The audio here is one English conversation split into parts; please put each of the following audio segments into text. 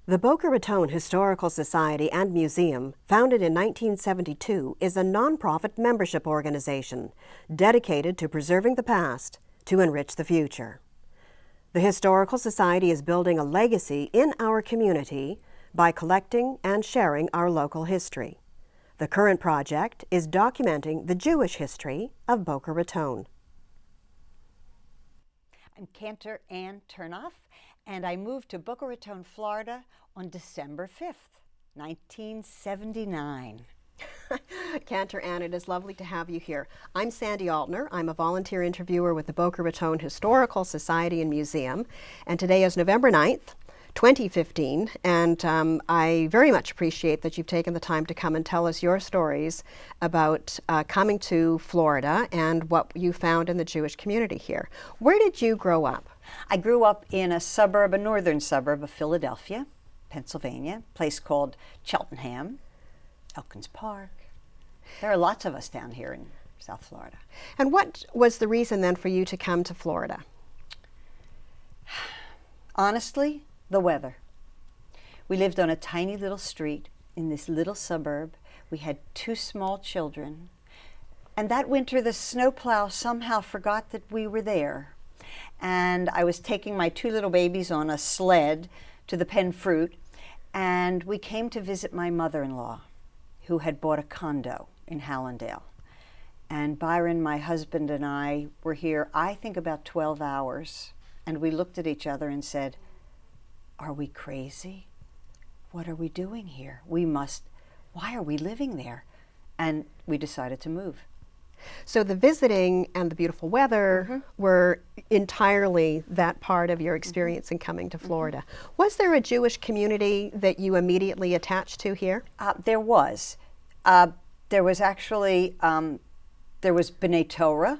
The Boca Raton Historical Society and Museum, founded in 1972, is a nonprofit membership organization dedicated to preserving the past to enrich the future. The Historical Society is building a legacy in our community by collecting and sharing our local history. The current project is documenting the Jewish history of Boca Raton. I'm Cantor and Turnoff, and I moved to Boca Raton, Florida on December 5th, 1979. Cantor Ann, it is lovely to have you here. I'm Sandy Altner. I'm a volunteer interviewer with the Boca Raton Historical Society and Museum, and today is November 9th, 2015, and I very much appreciate that you've taken the time to come and tell us your stories about coming to Florida and what you found in the Jewish community here. Where did you grow up? I grew up in a northern suburb of Philadelphia, Pennsylvania, a place called Cheltenham, Elkins Park. There are lots of us down here in South Florida. And what was the reason then for you to come to Florida? Honestly, the weather. We lived on a tiny little street in this little suburb. We had 2 small children. And that winter, the snowplow somehow forgot that we were there. And I was taking my 2 little babies on a sled to the Penn Fruit, and we came to visit my mother-in-law, who had bought a condo in Hallandale. And Byron, my husband, and I were here, I think, about 12 hours. And we looked at each other and said, "Are we crazy? What are we doing here? Why are we living there?" And we decided to move. So the visiting and the beautiful weather were entirely that part of your experience in coming to Florida. Was there a Jewish community that you immediately attached to here? There was. There was actually, there was B'nai Torah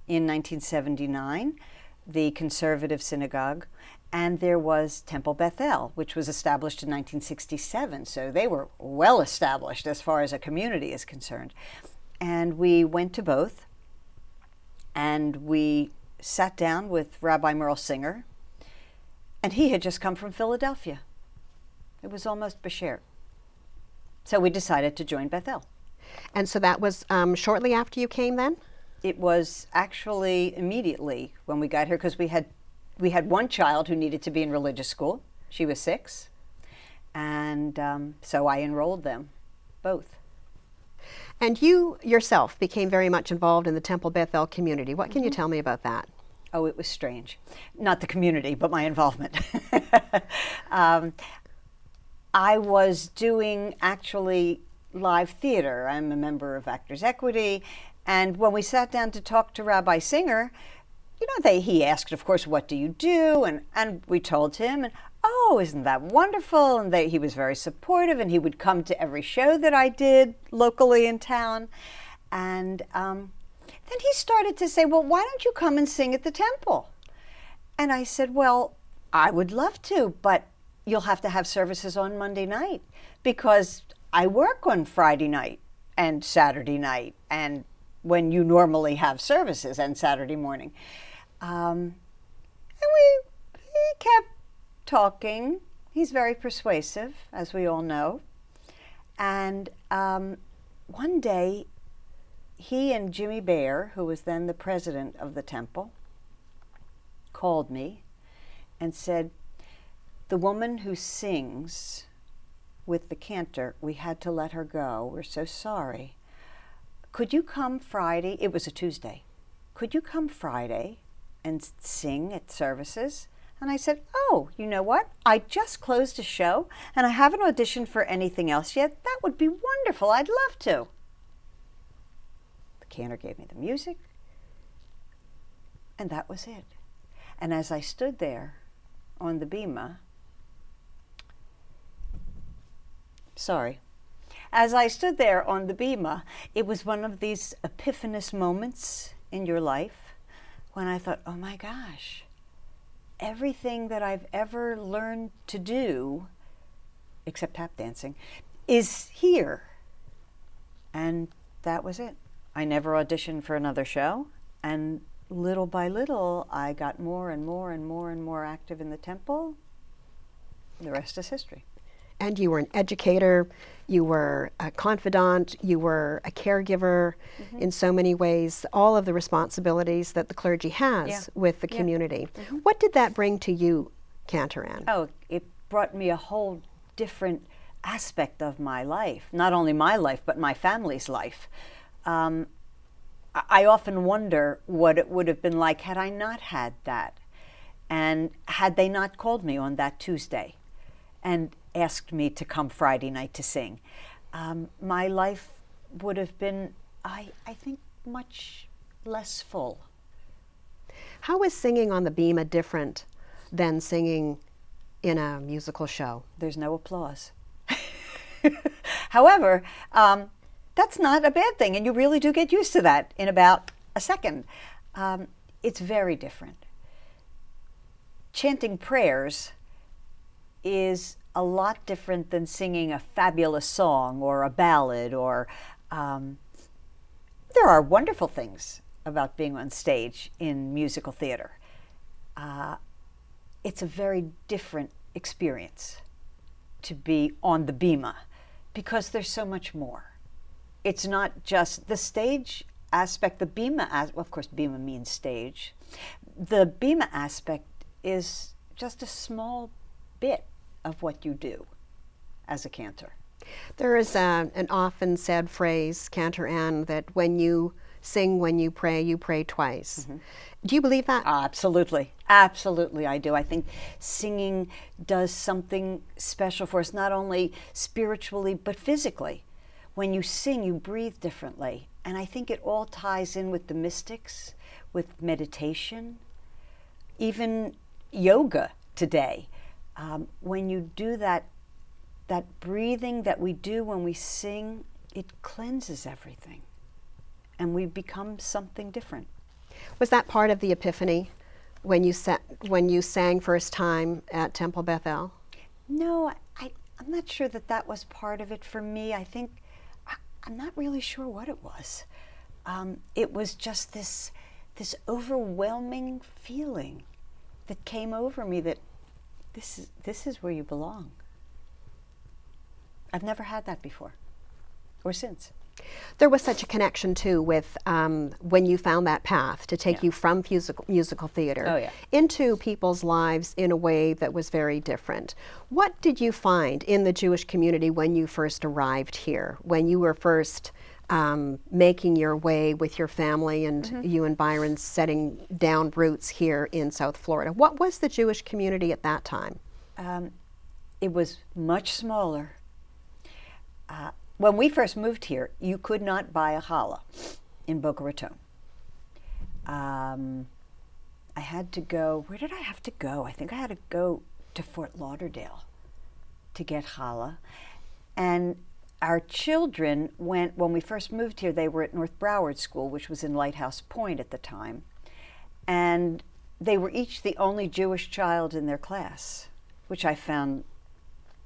in 1979, the conservative synagogue, and there was Temple Bethel, which was established in 1967. So they were well established as far as a community is concerned. And we went to both, and we sat down with Rabbi Merle Singer, and he had just come from Philadelphia. It was almost Bashert. So we decided to join Bethel. And so that was shortly after you came then? It was actually immediately when we got here, because we had one child who needed to be in religious school. She was 6, and so I enrolled them both. And you yourself became very much involved in the Temple Bethel community. What can you tell me about that? Oh, it was strange. Not the community, but my involvement. I was doing actually live theater. I'm a member of Actors Equity. And when we sat down to talk to Rabbi Singer, he asked, of course, "What do you do?" And we told him, and "Oh, isn't that wonderful?" And he was very supportive, and he would come to every show that I did locally in town. And then he started to say, "Well, why don't you come and sing at the temple?" And I said, "Well, I would love to, but you'll have to have services on Monday night, because I work on Friday night and Saturday night, and when you normally have services, and Saturday morning." And he kept talking. He's very persuasive, as we all know. And one day, he and Jimmy Baer, who was then the president of the temple, called me and said, "The woman who sings with the Cantor, we had to let her go. We're so sorry. Could you come Friday?" It was a Tuesday. "Could you come Friday and sing at services?" And I said, "Oh, you know what? I just closed a show, and I haven't auditioned for anything else yet. That would be wonderful. I'd love to." The Cantor gave me the music, and that was it. And as I stood there on the bima, it was one of these epiphanous moments in your life when I thought, "Oh my gosh, everything that I've ever learned to do, except tap dancing, is here." And that was it. I never auditioned for another show, and little by little, I got more and more and more and more active in the temple. The rest is history. And you were an educator, you were a confidant, you were a caregiver in so many ways, all of the responsibilities that the clergy has with the community. What did that bring to you, Cantor Ann? Oh, it brought me a whole different aspect of my life. Not only my life, but my family's life. I often wonder what it would have been like had I not had that. And had they not called me on that Tuesday and asked me to come Friday night to sing, my life would have been, I think, much less full. How is singing on the bema different than singing in a musical show? There's no applause. However, that's not a bad thing, and you really do get used to that in about a second. It's very different. Chanting prayers is a lot different than singing a fabulous song or a ballad, or there are wonderful things about being on stage in musical theater. It's a very different experience to be on the bema because there's so much more. It's not just the stage aspect, the bema, well, of course, bema means stage. The bema aspect is just a small bit of what you do as a cantor. There is an often said phrase, Cantor Ann, that when you sing, when you pray twice. Do you believe that? Absolutely. Absolutely, I do. I think singing does something special for us, not only spiritually, but physically. When you sing, you breathe differently. And I think it all ties in with the mystics, with meditation, even yoga today. When you do that breathing that we do when we sing, it cleanses everything. And we become something different. Was that part of the epiphany when you sang first time at Temple Bethel? No, I'm not sure that was part of it for me. I think, I'm not really sure what it was. It was just this overwhelming feeling that came over me that this is where you belong. I've never had that before or since. There was such a connection, too, with when you found that path to take you from musical theater into people's lives in a way that was very different. What did you find in the Jewish community when you first arrived here, when you were first making your way with your family and you and Byron setting down roots here in South Florida? What was the Jewish community at that time? It was much smaller. When we first moved here, you could not buy a challah in Boca Raton. I had to go, where did I have to go? I think I had to go to Fort Lauderdale to get challah. And our children went, when we first moved here, they were at North Broward School, which was in Lighthouse Point at the time. And they were each the only Jewish child in their class, which I found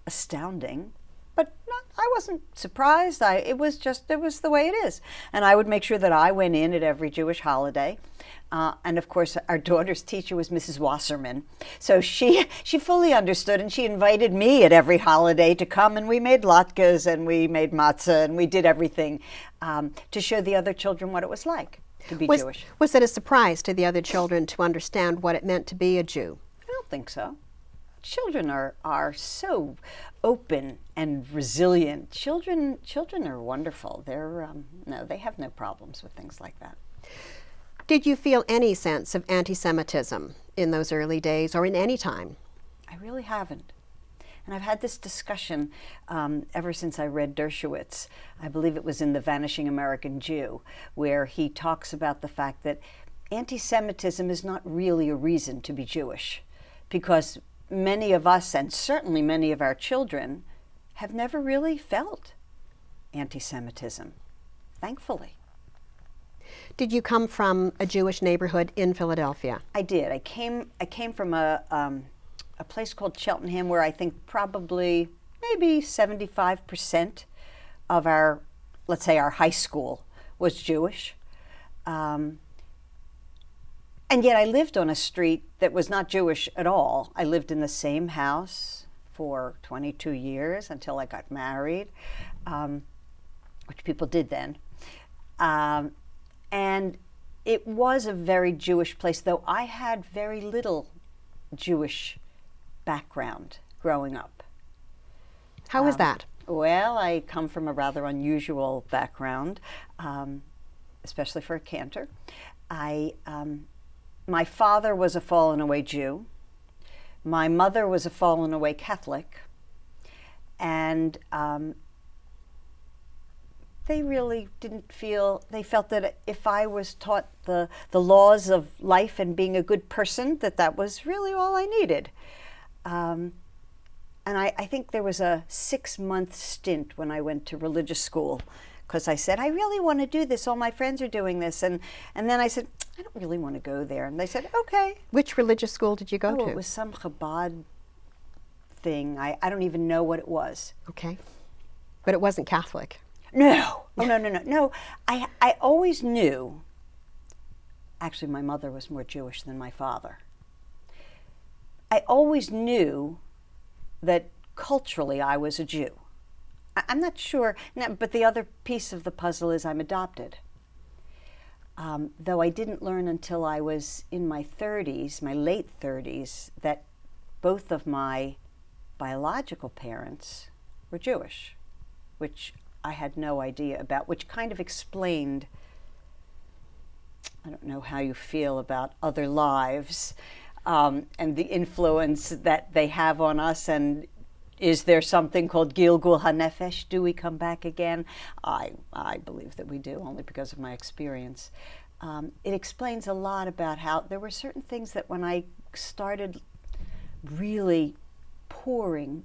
astounding. But I wasn't surprised. It was the way it is. And I would make sure that I went in at every Jewish holiday. And of course, our daughter's teacher was Mrs. Wasserman. So she fully understood, and she invited me at every holiday to come, and we made latkes, and we made matzah, and we did everything to show the other children what it was like to be Jewish. Was it a surprise to the other children to understand what it meant to be a Jew? I don't think so. Children are so open and resilient. Children are wonderful. They have no problems with things like that. Did you feel any sense of anti-Semitism in those early days or in any time? I really haven't. And I've had this discussion ever since I read Dershowitz. I believe it was in The Vanishing American Jew, where he talks about the fact that anti-Semitism is not really a reason to be Jewish, because many of us, and certainly many of our children, have never really felt anti-Semitism, thankfully. Did you come from a Jewish neighborhood in Philadelphia? I did. I came from a place called Cheltenham, where I think probably maybe 75% of our, let's say, our high school was Jewish. And yet I lived on a street that was not Jewish at all. I lived in the same house for 22 years until I got married, which people did then. And it was a very Jewish place, though I had very little Jewish background growing up. How was that? Well, I come from a rather unusual background, especially for a Cantor. My father was a fallen away Jew. My mother was a fallen away Catholic. And they really didn't feel, they felt that if I was taught the laws of life and being a good person, that was really all I needed. And I think there was a 6-month stint when I went to religious school, because I said, I really want to do this. All my friends are doing this. And then I said, I don't really want to go there. And they said, okay. Which religious school did you go to? It was some Chabad thing. I don't even know what it was. Okay. But it wasn't Catholic. No. Oh, no. No, I always knew. Actually, my mother was more Jewish than my father. I always knew that culturally I was a Jew. I'm not sure, but the other piece of the puzzle is I'm adopted. Though I didn't learn until I was in my 30s, my late 30s, that both of my biological parents were Jewish, which I had no idea about, which kind of explained, I don't know how you feel about other lives, and the influence that they have on us, and is there something called Gilgul HaNefesh? Do we come back again? I believe that we do, only because of my experience. It explains a lot about how there were certain things that when I started really poring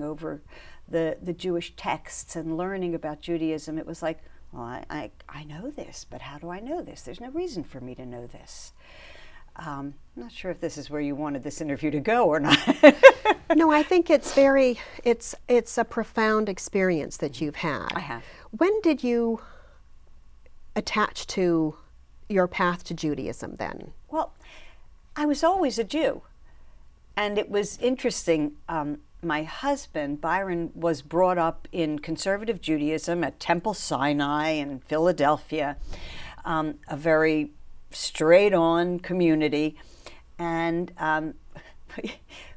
over the Jewish texts and learning about Judaism, it was like, well, I know this, but how do I know this? There's no reason for me to know this. I'm not sure if this is where you wanted this interview to go or not. No, I think it's a profound experience that you've had. I have. When did you attach to your path to Judaism then? Well, I was always a Jew. And it was interesting. My husband, Byron, was brought up in conservative Judaism at Temple Sinai in Philadelphia, a very straight-on community. And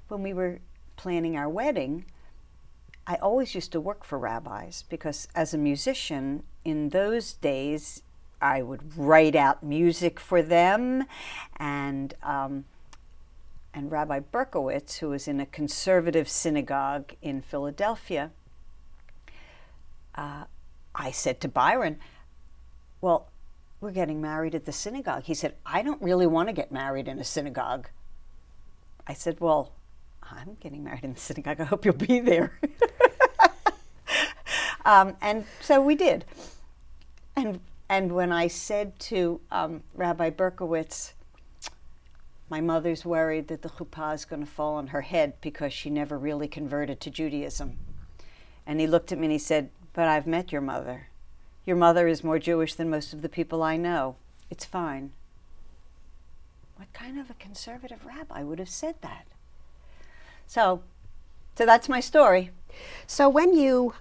when we were planning our wedding, I always used to work for rabbis, because as a musician in those days, I would write out music for them, and Rabbi Berkowitz, who was in a conservative synagogue in Philadelphia, I said to Byron, well, we're getting married at the synagogue. He said, I don't really want to get married in a synagogue. I said, well, I'm getting married in the synagogue. I hope you'll be there. And so we did. And when I said to Rabbi Berkowitz, my mother's worried that the chuppah is going to fall on her head because she never really converted to Judaism. And he looked at me and he said, but I've met your mother. Your mother is more Jewish than most of the people I know. It's fine. What kind of a conservative rabbi would have said that? So that's my story. So when you,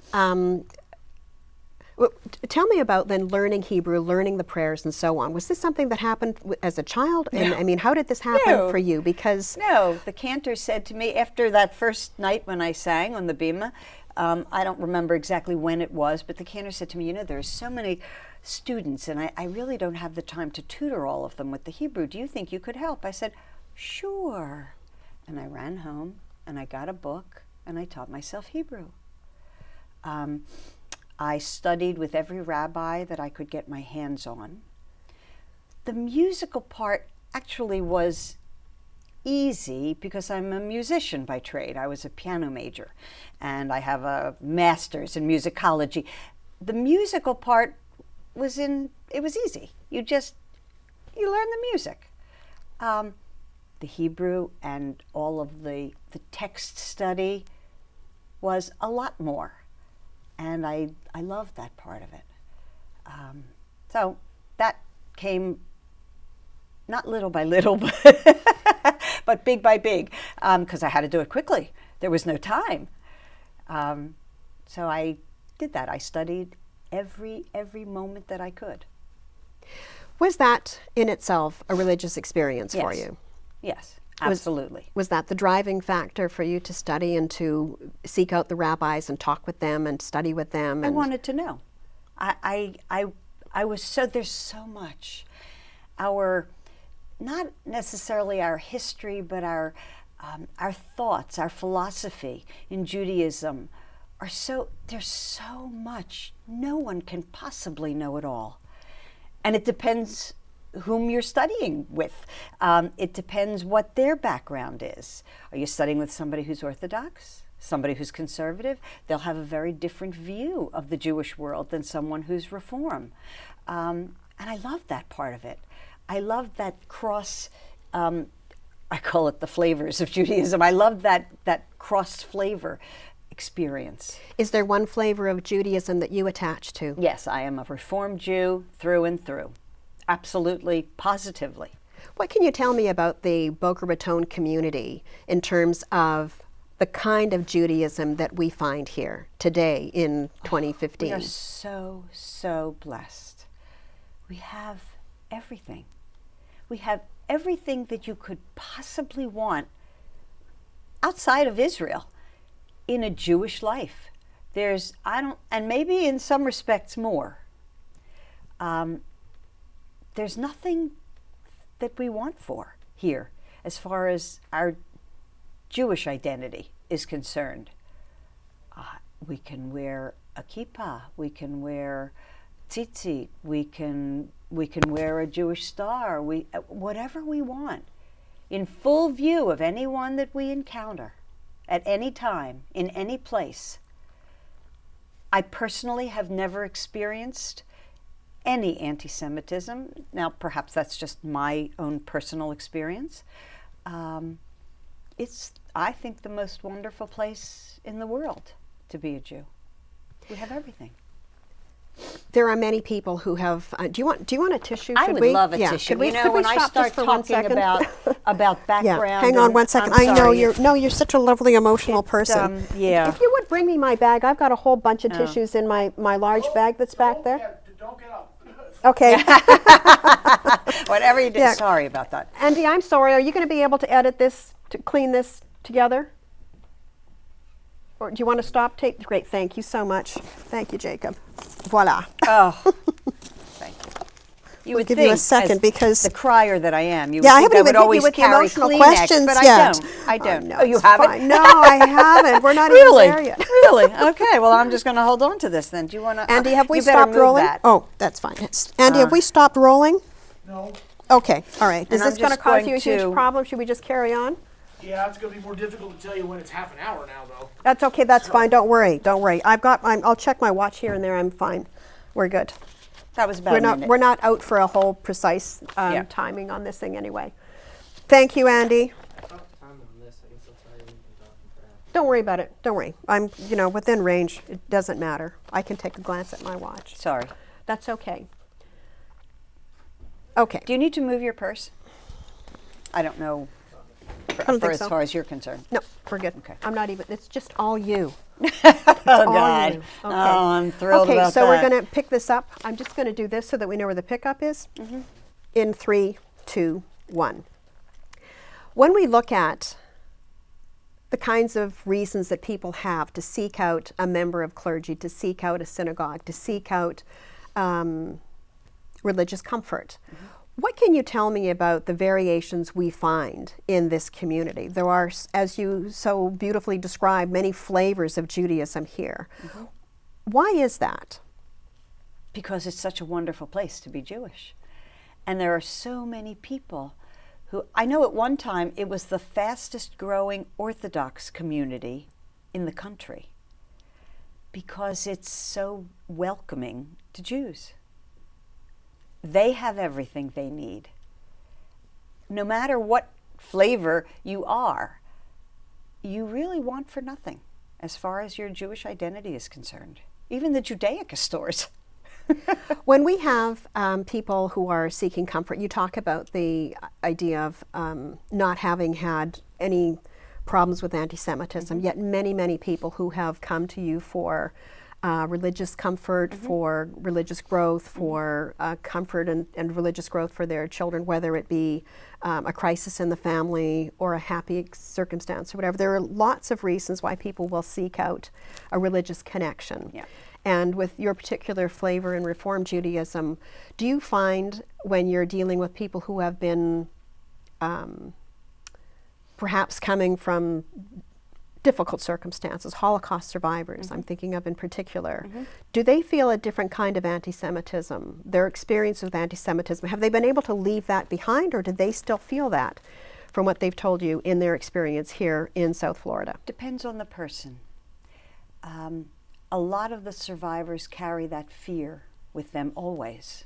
tell me about then learning Hebrew, learning the prayers and so on. Was this something that happened as a child? No. And I mean, how did this happen for you? Because no, the cantor said to me after that first night when I sang on the bima, I don't remember exactly when it was, but the cantor said to me, there's so many students and I really don't have the time to tutor all of them with the Hebrew. Do you think you could help? I said, sure. And I ran home and I got a book and I taught myself Hebrew. I studied with every rabbi that I could get my hands on. The musical part actually was easy because I'm a musician by trade. I was a piano major and I have a master's in musicology. The musical part it was easy. You learn the music. The Hebrew and all of the text study was a lot more. And I loved that part of it. So that came not little by little, but big by big, because I had to do it quickly. There was no time. So I did that. I studied every moment that I could. Was that in itself a religious experience for you? Yes, absolutely. Was that the driving factor for you to study and to seek out the rabbis and talk with them and study with them? I wanted to know. I was so, there's so much. Not necessarily our history, but our thoughts, our philosophy in Judaism there's so much. No one can possibly know it all. And it depends whom you're studying with. It depends what their background is. Are you studying with somebody who's Orthodox? Somebody who's conservative? They'll have a very different view of the Jewish world than someone who's Reform. And I love that part of it. I love that cross, I call it the flavors of Judaism. I love that cross flavor experience. Is there one flavor of Judaism that you attach to? Yes, I am a Reformed Jew through and through. Absolutely, positively. What can you tell me about the Boca Raton community in terms of the kind of Judaism that we find here today in 2015? We are so blessed. We have everything. We have everything that you could possibly want outside of Israel in a Jewish life. And maybe in some respects more. There's nothing that we want for here as far as our Jewish identity is concerned. We can wear a kippah, we can wear tzitzit, we can wear a Jewish star, whatever we want, in full view of anyone that we encounter at any time, in any place. I personally have never experienced any anti-Semitism. Now, perhaps that's just my own personal experience. It's, I think, the most wonderful place in the world to be a Jew. We have everything. There are many people who have. Do you want a tissue? I would love a tissue. Could we, you know, when I start talking about background. Yeah. Hang on one second. I know you're such a lovely emotional person. Yeah. If you would bring me my bag, I've got a whole bunch of tissues in my large bag that's back there. Yeah, don't get up. Okay. Whatever you do. Yeah. Sorry about that. Andy, I'm sorry. Are you going to be able to edit this, to clean this together? Or do you want to stop tape? Great. Thank you so much. Thank you, Jacob. Voila. Oh, thank you. You would give you a second because the crier that I am, you I would haven't think I would even hit you always with the carry emotional Kleenex, questions but yet. I don't. No, oh, you haven't? Fine. No, I haven't. We're not really? even there yet. Really? Okay. Well, I'm just going to hold on to this then. Do you want to? Andy, have we you better stopped move rolling? That. Oh, that's fine. Andy, have we stopped rolling? No. Okay. All right. Is And this going to cause you a huge problem? Should we just carry on? Yeah, it's going to be more difficult to tell you when it's half an hour now, though. That's okay. That's fine. Don't worry. Don't worry. I'll check my watch here and there. I'm fine. We're good. That was about a minute. We're not out for a whole precise timing on this thing anyway. Thank you, Andy. Don't worry about it. Don't worry. I'm, within range. It doesn't matter. I can take a glance at my watch. Sorry. That's okay. Okay. Do you need to move your purse? I don't know. I don't think as so. far as you're concerned. No, we're good. Okay. I'm not even. It's just all you. Oh God. Okay. Oh, I'm thrilled about that. Okay, so we're going to pick this up. I'm just going to do this so that we know where the pickup is. Mm-hmm. In 3, 2, 1. When we look at the kinds of reasons that people have to seek out a member of clergy, to seek out a synagogue, to seek out religious comfort, what can you tell me about the variations we find in this community? There are, as you so beautifully described, many flavors of Judaism here. Mm-hmm. Why is that? Because it's such a wonderful place to be Jewish. And there are so many people who, I know at one time it was the fastest growing Orthodox community in the country because it's so welcoming to Jews. They have everything they need. No matter what flavor you are, you really want for nothing as far as your Jewish identity is concerned. Even the Judaica stores. When we have people who are seeking comfort, you talk about the idea of not having had any problems with anti-Semitism, yet many, many people who have come to you for religious comfort, for religious growth, for comfort and religious growth for their children, whether it be a crisis in the family or a happy circumstance or whatever. There are lots of reasons why people will seek out a religious connection. Yeah. And with your particular flavor in Reform Judaism, do you find when you're dealing with people who have been perhaps coming from difficult circumstances, Holocaust survivors, I'm thinking of in particular, do they feel a different kind of anti-Semitism? Their experience with anti-Semitism, have they been able to leave that behind, or do they still feel that from what they've told you in their experience here in South Florida? Depends on the person. A lot of the survivors carry that fear with them always.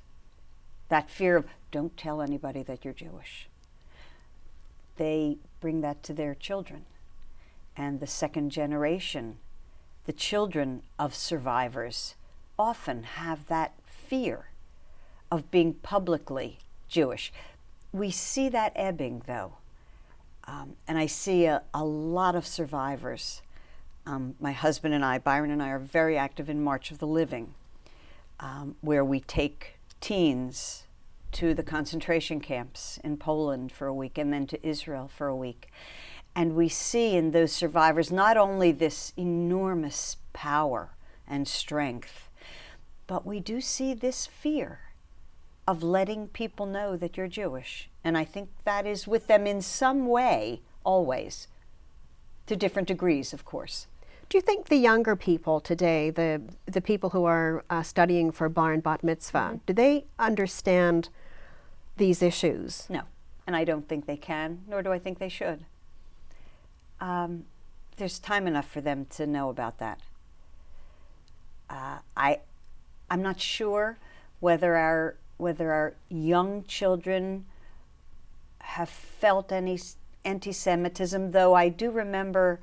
That fear of, don't tell anybody that you're Jewish. They bring that to their children. And the second generation, the children of survivors, often have that fear of being publicly Jewish. We see that ebbing, though. And I see a lot of survivors. My husband and I, Byron and I, are very active in March of the Living, where we take teens to the concentration camps in Poland for a week and then to Israel for a week. And we see in those survivors not only this enormous power and strength, but we do see this fear of letting people know that you're Jewish. And I think that is with them in some way, always, to different degrees, of course. Do you think the younger people today, the people who are studying for bar and bat mitzvah, do they understand these issues? No, and I don't think they can, nor do I think they should. There's time enough for them to know about that. I'm not sure whether our young children have felt any anti-Semitism, though I do remember,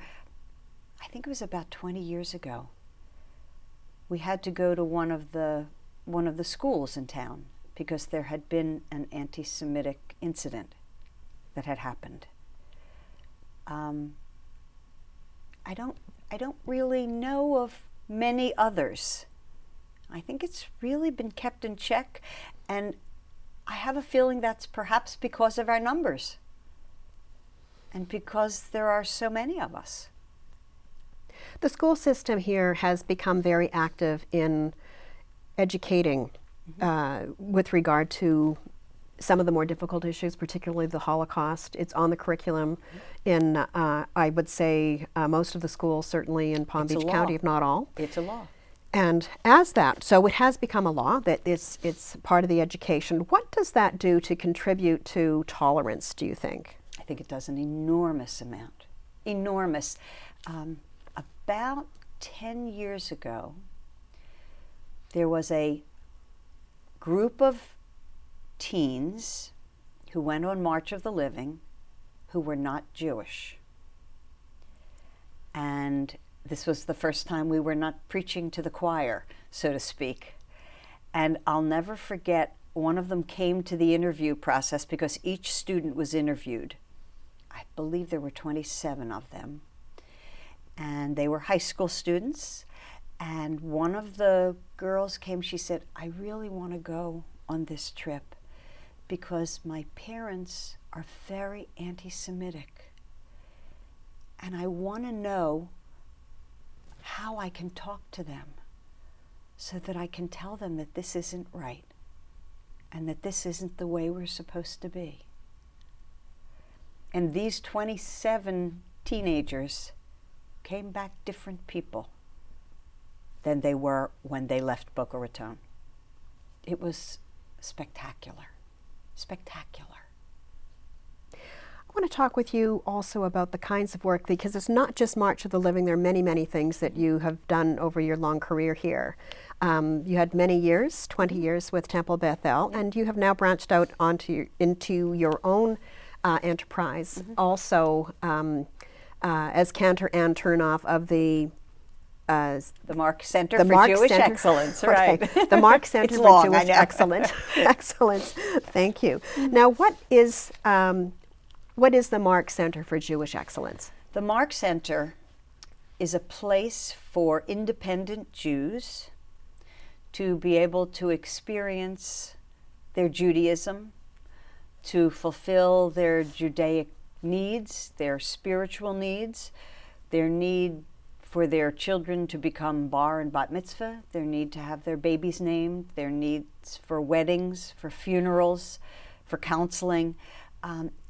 I think it was about 20 years ago, we had to go to one of the schools in town because there had been an anti-Semitic incident that had happened. I don't really know of many others. I think it's really been kept in check, and I have a feeling that's perhaps because of our numbers and because there are so many of us. The school system here has become very active in educating with regard to some of the more difficult issues, particularly the Holocaust. It's on the curriculum in, I would say, most of the schools, certainly in Palm Beach County, if not all. It's a law. And as that, so it has become a law that it's part of the education. What does that do to contribute to tolerance, do you think? I think it does an enormous amount. Enormous. About 10 years ago, there was a group of teens who went on March of the Living who were not Jewish. And this was the first time we were not preaching to the choir, so to speak. And I'll never forget, one of them came to the interview process because each student was interviewed. I believe there were 27 of them. And they were high school students. And one of the girls came, she said, I really want to go on this trip because my parents are very anti-Semitic. And I want to know how I can talk to them so that I can tell them that this isn't right and that this isn't the way we're supposed to be. And these 27 teenagers came back different people than they were when they left Boca Raton. It was spectacular. Spectacular. I want to talk with you also about the kinds of work, because it's not just March of the Living. There are many, many things that you have done over your long career here. You had many years, 20 years with Temple Bethel, and you have now branched out into your own enterprise, also as Cantor and Turnoff of the Mark Center for Jewish Excellence, right? Okay. The Mark Center for Jewish Excellence. Excellence. Thank you. Now, What is the Mark Center for Jewish Excellence? The Mark Center is a place for independent Jews to be able to experience their Judaism, to fulfill their Judaic needs, their spiritual needs, their need for their children to become bar and bat mitzvah, their need to have their babies named, their needs for weddings, for funerals, for counseling,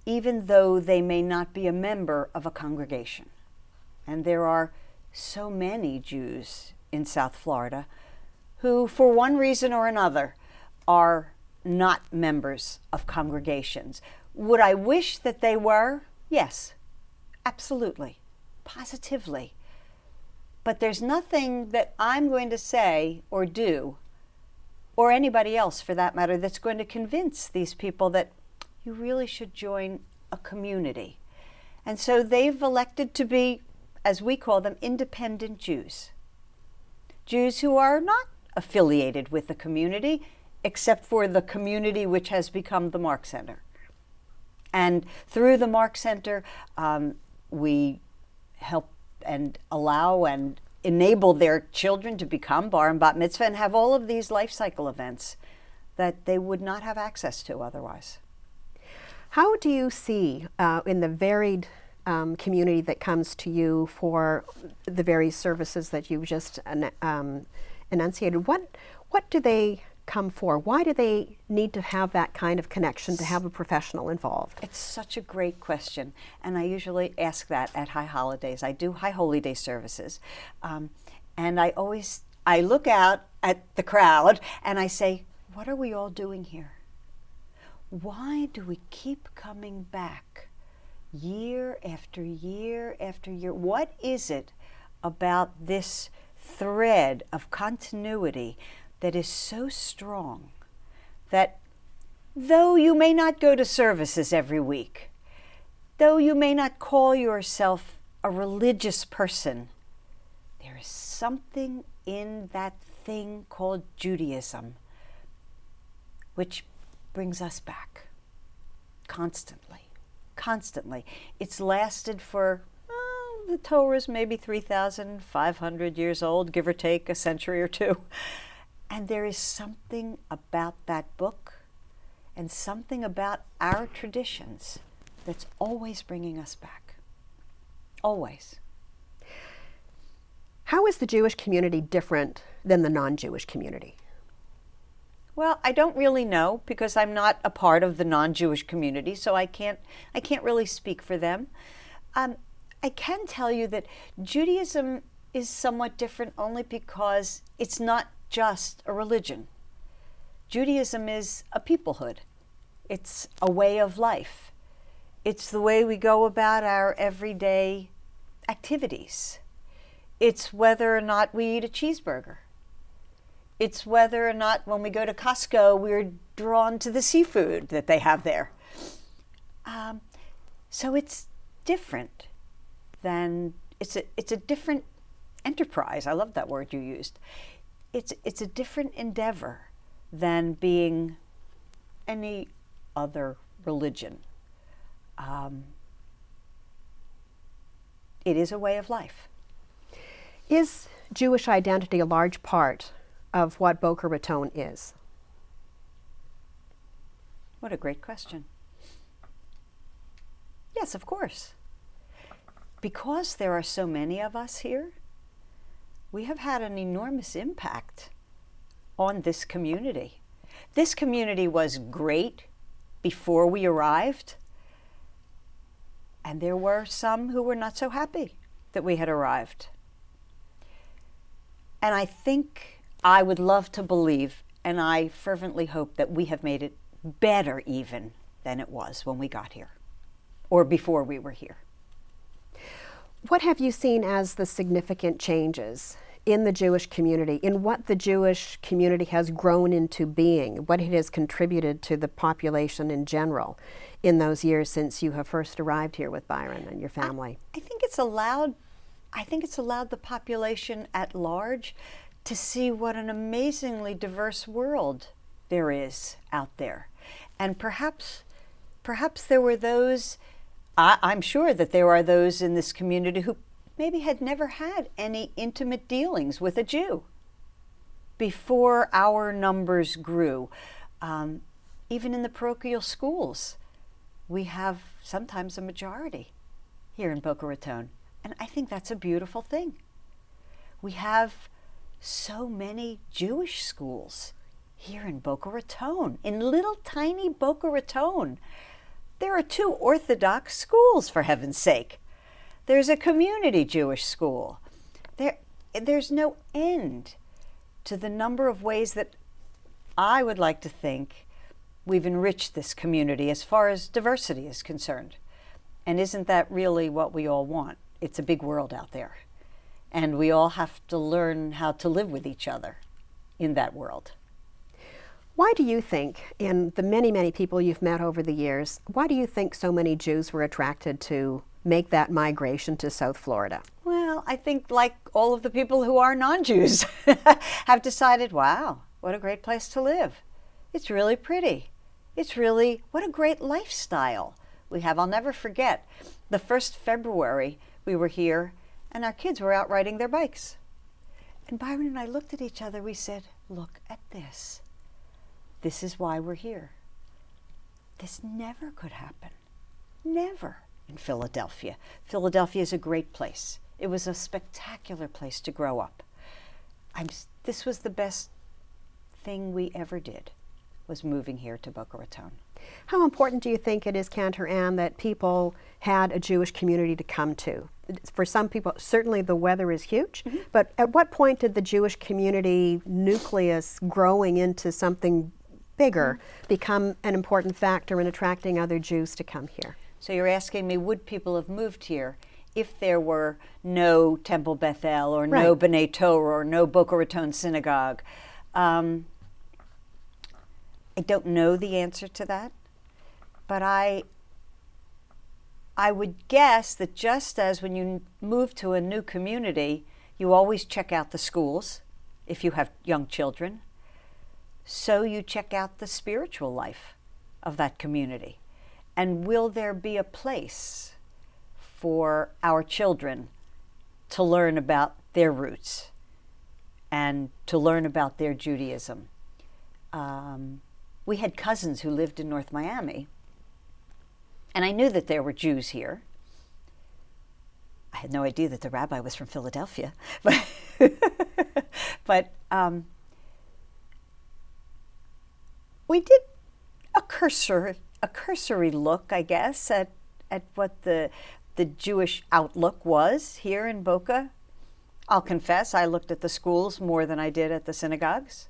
even though they may not be a member of a congregation. And there are so many Jews in South Florida who, for one reason or another, are not members of congregations. Would I wish that they were? Yes, absolutely, positively. But there's nothing that I'm going to say or do, or anybody else for that matter, that's going to convince these people that you really should join a community. And so they've elected to be, as we call them, independent Jews. Jews who are not affiliated with the community, except for the community which has become the Mark Center. And through the Mark Center, we help and allow and enable their children to become bar and bat mitzvah and have all of these life cycle events that they would not have access to otherwise. How do you see in the varied community that comes to you for the various services that you've just enunciated, what do they come for? Why do they need to have that kind of connection to have a professional involved? It's such a great question, and I usually ask that at High Holidays. I do High Holy Day services, and I look out at the crowd and I say, what are we all doing here? Why do we keep coming back year after year after year? What is it about this thread of continuity that is so strong that though you may not go to services every week, though you may not call yourself a religious person, there is something in that thing called Judaism which brings us back constantly, constantly. It's lasted for, the Torah is maybe 3,500 years old, give or take a century or two. And there is something about that book and something about our traditions that's always bringing us back. Always. How is the Jewish community different than the non-Jewish community? Well, I don't really know because I'm not a part of the non-Jewish community, so I can't really speak for them. I can tell you that Judaism is somewhat different only because it's not just a religion. Judaism is a peoplehood. It's a way of life. It's the way we go about our everyday activities. It's whether or not we eat a cheeseburger. It's whether or not when we go to Costco, we're drawn to the seafood that they have there. So it's different than, it's a different enterprise. I love that word you used. It's a different endeavor than being any other religion. It is a way of life. Is Jewish identity a large part of what Boca Raton is? What a great question. Yes, of course. Because there are so many of us here, we have had an enormous impact on this community. This community was great before we arrived, and there were some who were not so happy that we had arrived. And I think I would love to believe, and I fervently hope that we have made it better even than it was when we got here, or before we were here. What have you seen as the significant changes in the Jewish community, in what the Jewish community has grown into being, what it has contributed to the population in general in those years since you have first arrived here with Byron and your family? I think it's allowed the population at large to see what an amazingly diverse world there is out there. And perhaps there were those I'm sure that there are those in this community who maybe had never had any intimate dealings with a Jew before our numbers grew. Even in the parochial schools, we have sometimes a majority here in Boca Raton. And I think that's a beautiful thing. We have so many Jewish schools here in Boca Raton, in little tiny Boca Raton. There are 2 Orthodox schools, for heaven's sake. There's a community Jewish school. There's no end to the number of ways that I would like to think we've enriched this community as far as diversity is concerned. And isn't that really what we all want? It's a big world out there. And we all have to learn how to live with each other in that world. Why do you think, in the many, many people you've met over the years, why do you think so many Jews were attracted to make that migration to South Florida? Well, I think like all of the people who are non-Jews have decided, wow, what a great place to live. It's really pretty. What a great lifestyle we have. I'll never forget, the first February we were here and our kids were out riding their bikes. And Byron and I looked at each other, we said, look at this. This is why we're here. This never could happen. Never in Philadelphia. Philadelphia is a great place. It was a spectacular place to grow up. This was the best thing we ever did, was moving here to Boca Raton. How important do you think it is, Cantor Ann, that people had a Jewish community to come to? For some people, certainly the weather is huge, but at what point did the Jewish community nucleus growing into something bigger become an important factor in attracting other Jews to come here? So you're asking me, would people have moved here if there were no Temple Beth El or no B'nai Torah or no Boca Raton Synagogue? I don't know the answer to that, but I would guess that just as when you move to a new community, you always check out the schools if you have young children, so you check out the spiritual life of that community. And will there be a place for our children to learn about their roots and to learn about their Judaism? We had cousins who lived in North Miami, and I knew that there were Jews here. I had no idea that the rabbi was from Philadelphia, but we did a cursory look, I guess, at what the Jewish outlook was here in Boca. I'll confess, I looked at the schools more than I did at the synagogues,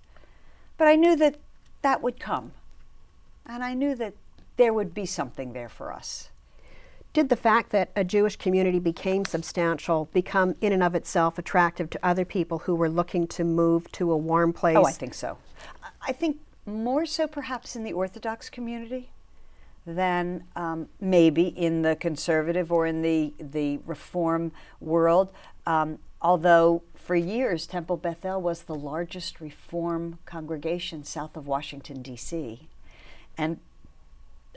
but I knew that that would come, and I knew that there would be something there for us. Did the fact that a Jewish community became substantial become in and of itself attractive to other people who were looking to move to a warm place? Oh, I think so. I think more so perhaps in the Orthodox community than maybe in the conservative or in the Reform world. Although for years Temple Beth El was the largest Reform congregation south of Washington, D.C. And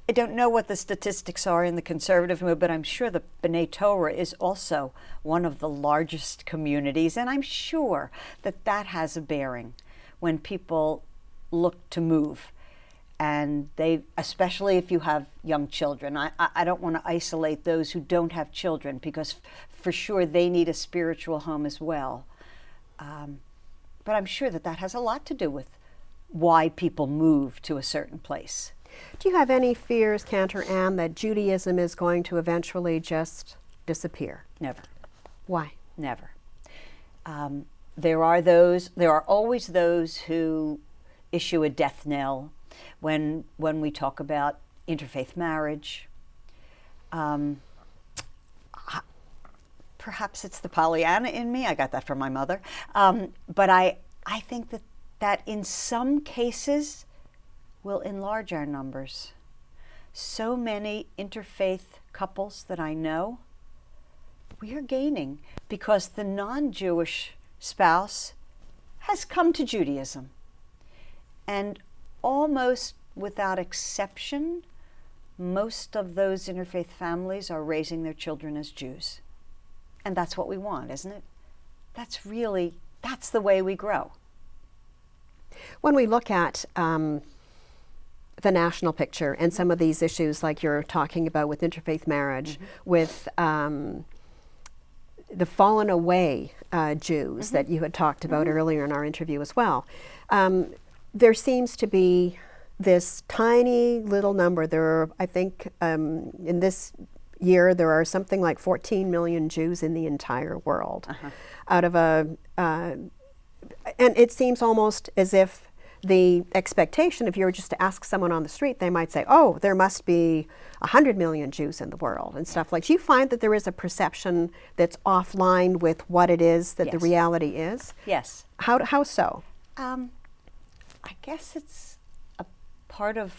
I don't know what the statistics are in the conservative movement, but I'm sure the B'nai Torah is also one of the largest communities, and I'm sure that that has a bearing when people look to move. And they, especially if you have young children, I don't want to isolate those who don't have children, because for sure they need a spiritual home as well. But I'm sure that that has a lot to do with why people move to a certain place. Do you have any fears, Cantor Ann, that Judaism is going to eventually just disappear? Never. Why? Never. There are always those who issue a death knell when we talk about interfaith marriage. Perhaps it's the Pollyanna in me. I got that from my mother. But I think that in some cases will enlarge our numbers. So many interfaith couples that I know, we are gaining because the non-Jewish spouse has come to Judaism. And almost without exception, most of those interfaith families are raising their children as Jews. And that's what we want, isn't it? That's the way we grow. When we look at the national picture and some of these issues like you're talking about with interfaith marriage, with the fallen away Jews that you had talked about earlier in our interview as well, there seems to be this tiny little number. There are, I think, in this year, there are something like 14 million Jews in the entire world. Out of and it seems almost as if the expectation, if you were just to ask someone on the street, they might say, oh, there must be 100 million Jews in the world and stuff like. Do you find that there is a perception that's offline with what it is that the reality is? Yes. How so? I guess it's a part of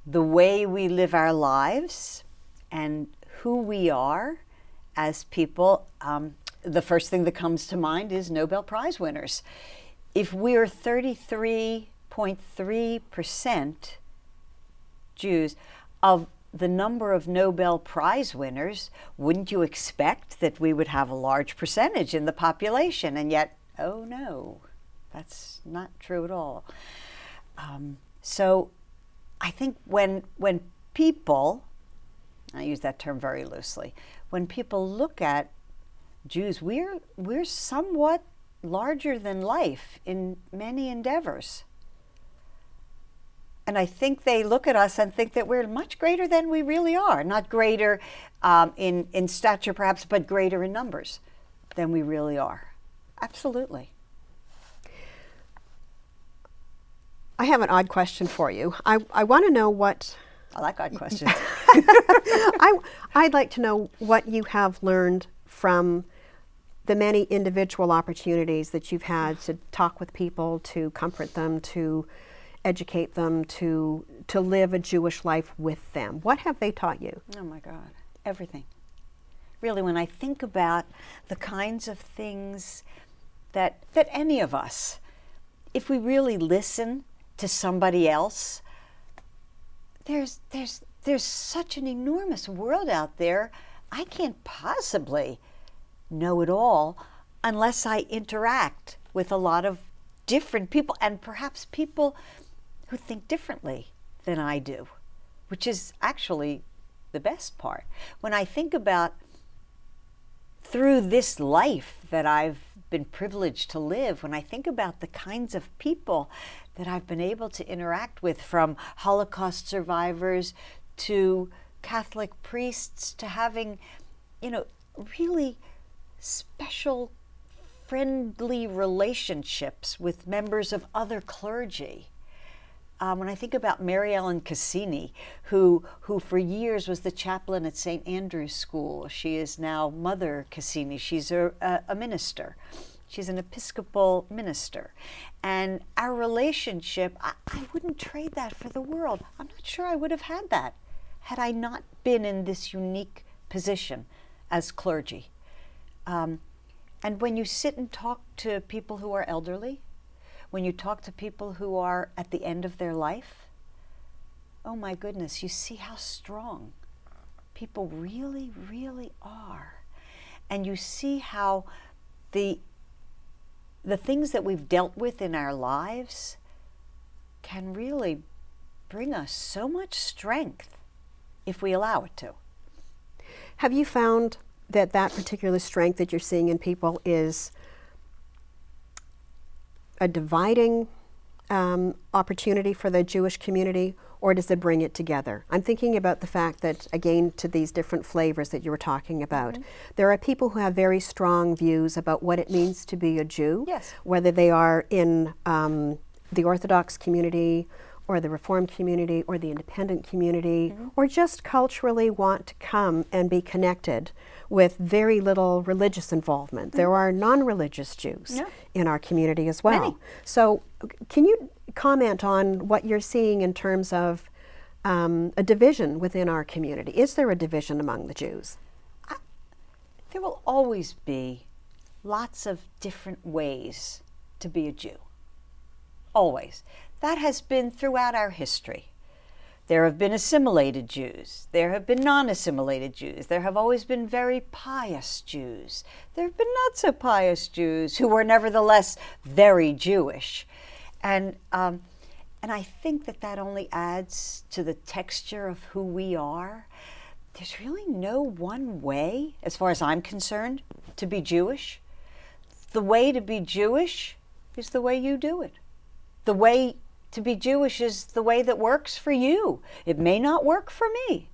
the way we live our lives and who we are as people. The first thing that comes to mind is Nobel Prize winners. If we're 33.3% Jews of the number of Nobel Prize winners, wouldn't you expect that we would have a large percentage in the population? And yet, oh no, that's not true at all. So I think when people, I use that term very loosely, when people look at Jews, we're somewhat larger than life in many endeavors. And I think they look at us and think that we're much greater than we really are. Not greater in stature perhaps, but greater in numbers than we really are. Absolutely. I have an odd question for you. I want to know what... I like odd questions. I'd like to know what you have learned from the many individual opportunities that you've had to talk with people, to comfort them, to educate them, to live a Jewish life with them. What have they taught you? Oh my God, everything. Really, when I think about the kinds of things that any of us, if we really listen to somebody else, there's such an enormous world out there. I can't possibly know it all unless I interact with a lot of different people, and perhaps people who think differently than I do, which is actually the best part. When I think about through this life that I've been privileged to live, when I think about the kinds of people that I've been able to interact with, from Holocaust survivors to Catholic priests to having, really special, friendly relationships with members of other clergy. When I think about Mary Ellen Cassini, who for years was the chaplain at St. Andrew's School. She is now Mother Cassini. She's a minister. She's an Episcopal minister. And our relationship, I wouldn't trade that for the world. I'm not sure I would have had that had I not been in this unique position as clergy. And when you sit and talk to people who are elderly, when you talk to people who are at the end of their life, oh my goodness, you see how strong people really, really are. And you see how the things that we've dealt with in our lives can really bring us so much strength if we allow it to. Have you found that particular strength that you're seeing in people is a dividing opportunity for the Jewish community, or does it bring it together? I'm thinking about the fact that, again, to these different flavors that you were talking about, there are people who have very strong views about what it means to be a Jew, whether they are in the Orthodox community or the Reformed community or the independent community, or just culturally want to come and be connected with very little religious involvement. There are non-religious Jews in our community as well. Many. So can you comment on what you're seeing in terms of a division within our community? Is there a division among the Jews? There will always be lots of different ways to be a Jew. Always. That has been throughout our history. There have been assimilated Jews. There have been non-assimilated Jews. There have always been very pious Jews. There have been not so pious Jews who were nevertheless very Jewish. And I think that only adds to the texture of who we are. There's really no one way, as far as I'm concerned, to be Jewish. The way to be Jewish is the way you do it. The way to be Jewish is the way that works for you. It may not work for me.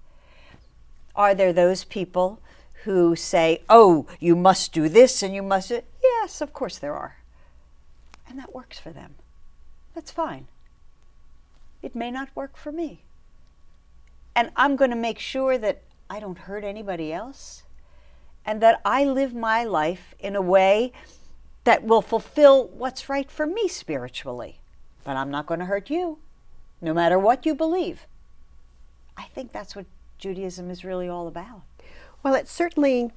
Are there those people who say, oh, you must do this and you must do it? Yes, of course there are. And that works for them. That's fine. It may not work for me. And I'm going to make sure that I don't hurt anybody else and that I live my life in a way that will fulfill what's right for me spiritually. But I'm not going to hurt you, no matter what you believe. I think that's what Judaism is really all about. Well, it certainly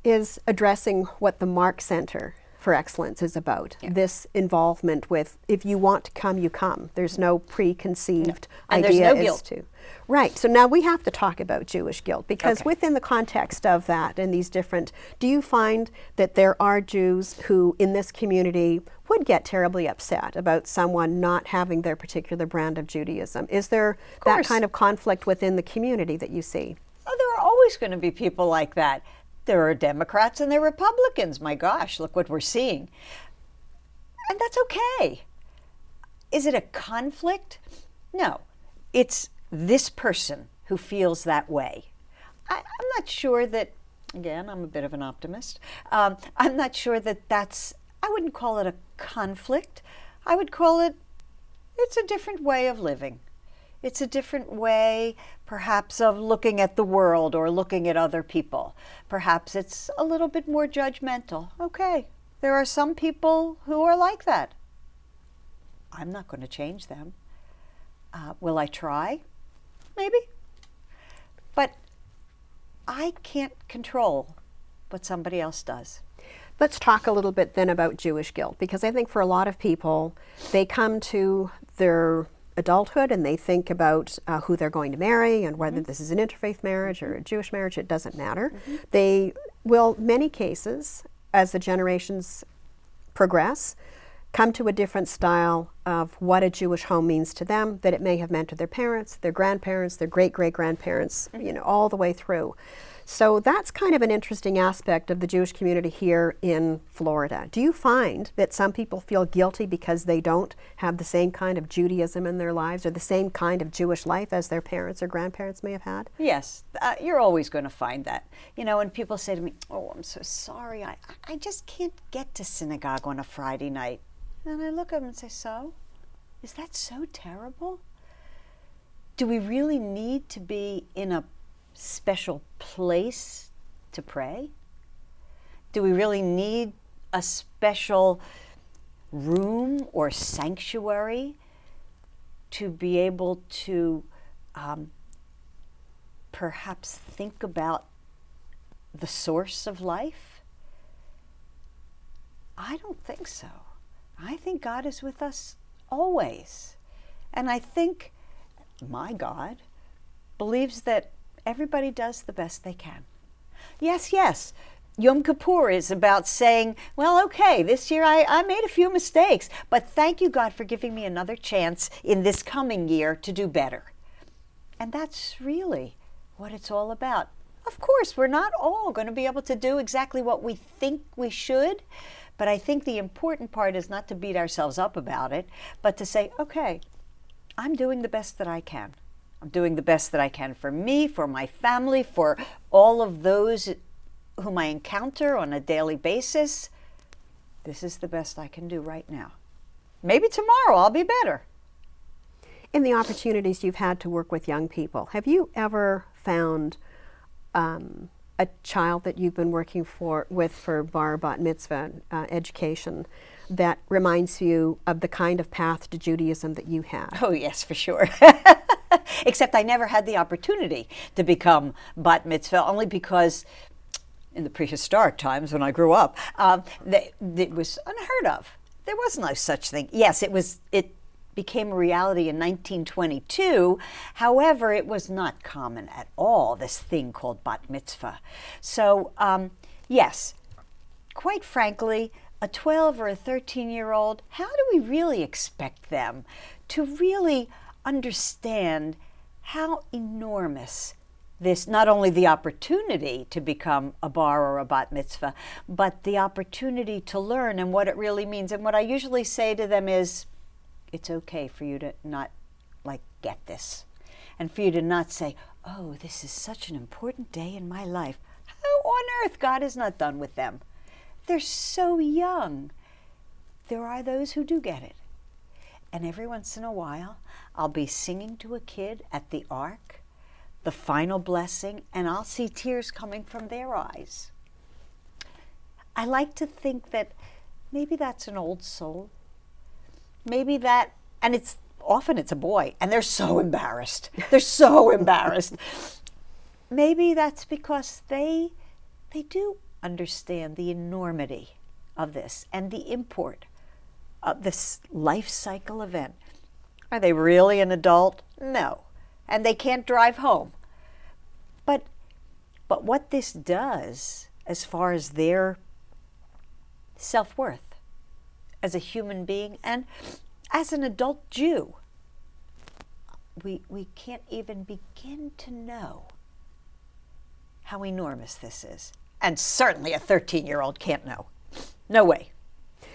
is addressing what the Mark Center for Excellence is about. Yeah. This involvement with, if you want to come, you come. There's no preconceived and idea there's no guilt. to. Right. So now we have to talk about Jewish guilt, because within the context of that and these different, do you find that there are Jews who in this community would get terribly upset about someone not having their particular brand of Judaism? Is there that kind of conflict within the community that you see? Oh, there are always going to be people like that. There are Democrats and there are Republicans. My gosh, look what we're seeing. And that's okay. Is it a conflict? No. It's this person who feels that way. I'm not sure that, again, I'm a bit of an optimist. I'm not sure that I wouldn't call it a conflict. I would call it's a different way of living. It's a different way, perhaps, of looking at the world or looking at other people. Perhaps it's a little bit more judgmental. Okay, there are some people who are like that. I'm not going to change them. Will I try? Maybe. But I can't control what somebody else does. Let's talk a little bit then about Jewish guilt, because I think for a lot of people, they come to their adulthood and they think about who they're going to marry and whether this is an interfaith marriage or a Jewish marriage. It doesn't matter. They will, many cases, as the generations progress, come to a different style of what a Jewish home means to them, that it may have meant to their parents, their grandparents, their great-great-grandparents, all the way through. So that's kind of an interesting aspect of the Jewish community here in Florida. Do you find that some people feel guilty because they don't have the same kind of Judaism in their lives or the same kind of Jewish life as their parents or grandparents may have had? Yes, you're always going to find that. When people say to me, oh, I'm so sorry, I just can't get to synagogue on a Friday night. And I look at them and say, so? Is that so terrible? Do we really need to be in a special place to pray? Do we really need a special room or sanctuary to be able to perhaps think about the source of life? I don't think so. I think God is with us always. And I think my God believes that everybody does the best they can. Yes, Yom Kippur is about saying, well, okay, this year I made a few mistakes, but thank you, God, for giving me another chance in this coming year to do better. And that's really what it's all about. Of course, we're not all going to be able to do exactly what we think we should, but I think the important part is not to beat ourselves up about it, but to say, okay, I'm doing the best that I can. I'm doing the best that I can for me, for my family, for all of those whom I encounter on a daily basis. This is the best I can do right now. Maybe tomorrow I'll be better. In the opportunities you've had to work with young people, have you ever found a child that you've been working with for bar bat mitzvah education that reminds you of the kind of path to Judaism that you had? Oh, yes, for sure. Except I never had the opportunity to become bat mitzvah, only because in the prehistoric times when I grew up, it was unheard of. There was no such thing. Yes, it became a reality in 1922. However, it was not common at all, this thing called bat mitzvah. So, yes, quite frankly, a 12 or a 13-year-old, how do we really expect them to really understand how enormous this, not only the opportunity to become a bar or a bat mitzvah, but the opportunity to learn and what it really means? And what I usually say to them is, it's okay for you to not get this, and for you to not say, oh, this is such an important day in my life. How on earth? God is not done with them. They're so young. There are those who do get it. And every once in a while, I'll be singing to a kid at the Ark, the final blessing, and I'll see tears coming from their eyes. I like to think that maybe that's an old soul. Maybe that, and it's often it's a boy, and they're so embarrassed. They're so embarrassed. Maybe that's because they do understand the enormity of this and the import of this life cycle event. Are they really an adult? No. And they can't drive home. But what this does as far as their self-worth as a human being and as an adult Jew, we can't even begin to know how enormous this is. And certainly a 13-year-old can't know. No way.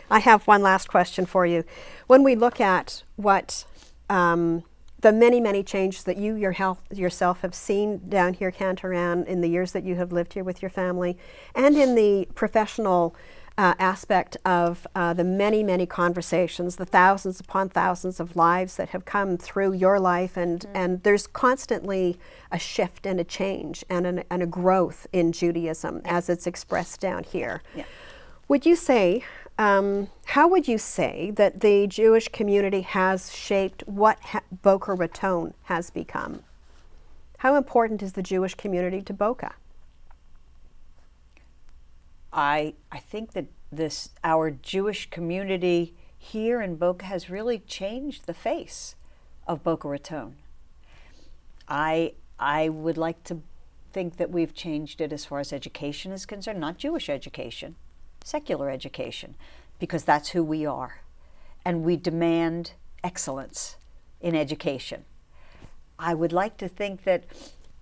I have one last question for you. When we look at what the many, many changes that you yourself have seen down here, Cantor, in the years that you have lived here with your family, and in the professional aspect of the many, many conversations, the thousands upon thousands of lives that have come through your life, and there's constantly a shift and a change and a growth in Judaism as it's expressed down here. Yeah. Would you say, how would you say that the Jewish community has shaped what Boca Raton has become? How important is the Jewish community to Boca? I think that our Jewish community here in Boca has really changed the face of Boca Raton. I would like to think that we've changed it as far as education is concerned, not Jewish education, secular education, because that's who we are. And we demand excellence in education. I would like to think that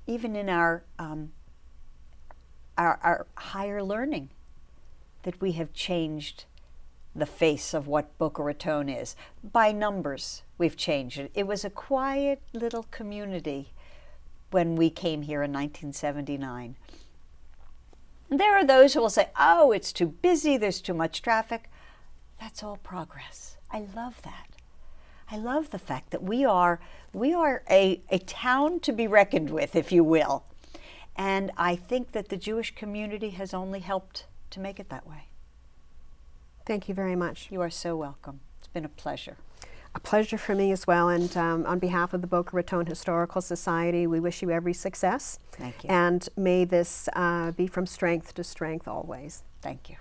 even in our higher learning, that we have changed the face of what Boca Raton is. By numbers, we've changed it. It was a quiet little community when we came here in 1979. And there are those who will say, oh, it's too busy, there's too much traffic. That's all progress. I love that. I love the fact that we are a town to be reckoned with, if you will. And I think that the Jewish community has only helped to make it that way. Thank you very much. You are so welcome. It's been a pleasure. A pleasure for me as well. And on behalf of the Boca Raton Historical Society, we wish you every success. Thank you. And may this be from strength to strength always. Thank you.